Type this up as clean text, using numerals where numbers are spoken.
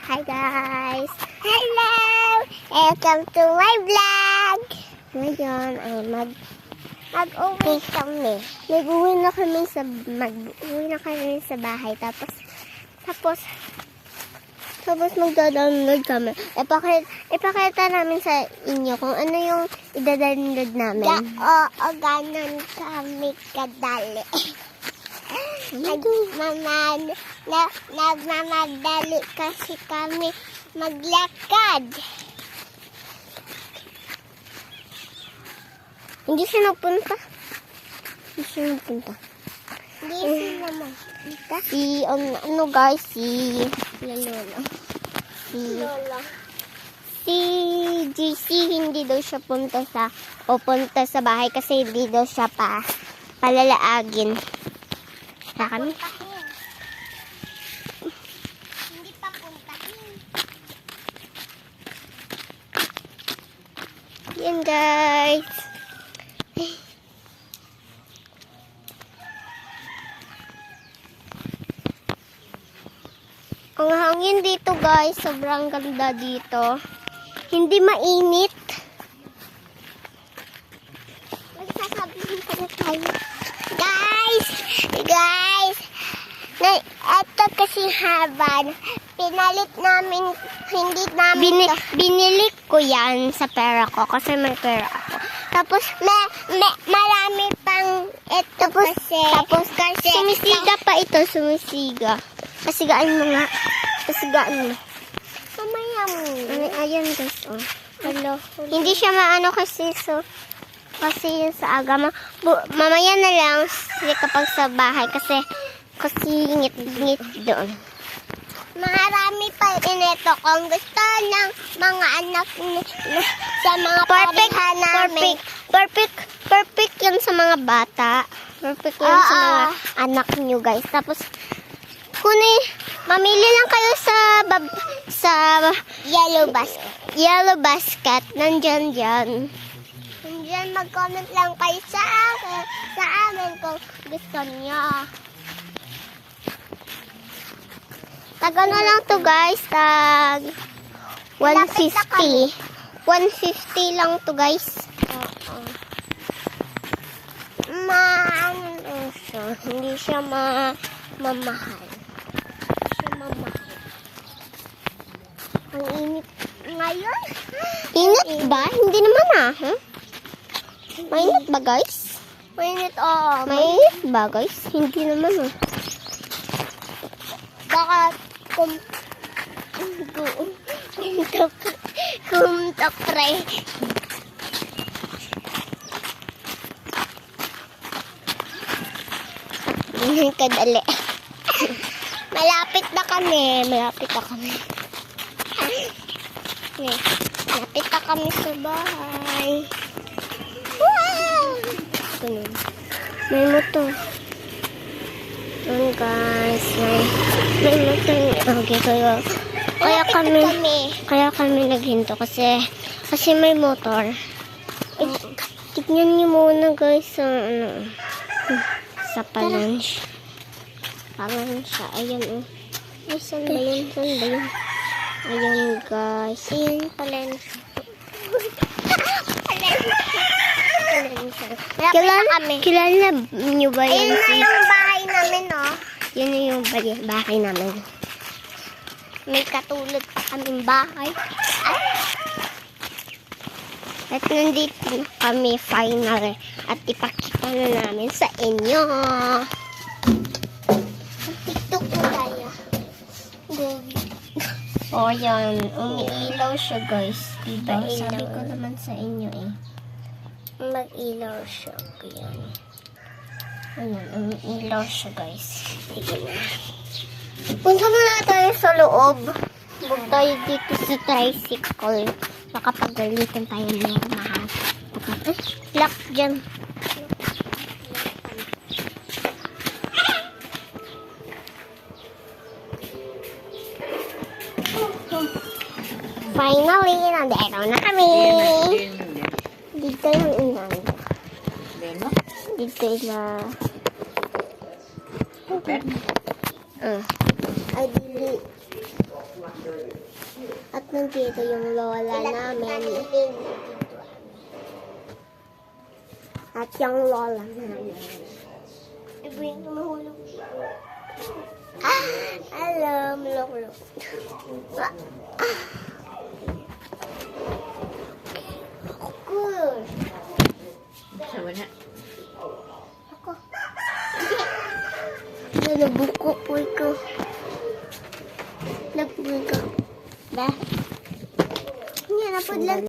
Hi guys! Hello! Welcome to my vlog! Ngayon ay mag-uwi kami. Mag-uwi na kami sa bahay. Tapos magda-download kami. Ipakita namin sa inyo kung ano yung ida-download namin. Oo, ganun kami kadali. Nagmamadali kasi kami maglakad. Hindi siya napunta. Hindi sila mapunta. Si Lola. Si JC hindi daw siya pupunta sa bahay kasi hindi daw siya palalaagin. Sa kami. Hindi pa puntahin. Yan guys. Ang hangin dito guys, sobrang ganda dito. Hindi mainit. Magsasabihin pa na tayo. Guys, ito kasi haban. Pinalit namin, binili ko yan sa pera ko kasi may pera ako. Tapos, marami pang ito Tapos kasi sumisiga pa ito, sumisiga. Pasigaan mo nga. Mamaya mo. Ayan guys, oh. Hello. Hindi siya maano kasi yun sa aga. Mamaya na lang kapag sa bahay kasi ngit doon. Marami pa rin ito kung gusto ng mga anak sa mga parihan namin. Perfect yun sa mga bata. Perfect yun sa mga anak nyo guys. Tapos, mamili lang kayo sa yellow basket. Nandyan dyan. Mag-comment lang kayo sa amin kung gusto niyo. Tag ano lang to guys, tag 150. 150 lang to guys. Hindi siya mamahal. Ang init ngayon. Init ba? Hindi naman huh? Mainit ba guys? Mainit ba guys? Hindi naman Baka kumtapre. Kadali. Malapit na kami. Malapit na kami sa bahay. Wow! May motor. Guys, may motor. Okay, kaya kami naghinto kasi may motor. Tignan niyo muna guys sa palansya. Ayan Ay, saan ba yun? Ayan guys. Ayan palansya. Kilala niyo ba yan? Ayun na yung bahay namin, Yan na yung bahay namin. May katulad pa kaming bahay. At nandito kami final at ipakita na namin sa inyo. TikTok na tayo. Yan. Umiilaw siya guys. Diba? Sabi ko naman sa inyo mag-ilaw siya. Ayan, umiilaw siya guys. Punta muna tayo sa loob. Huwag tayo dito sa tricycle. Makapagalitan tayo ng mahal. Lock dyan. Finally, nandito na kami. Dito yung inang. Dito na. Ay, dili. At nandito yung lola namin. At yung lola namin. Iba yung mahulog. Hello, mulok-mulok. Good. Sama na. Ako. Nabuko po ito. Nabuko. Ba? Hindi, napudlan.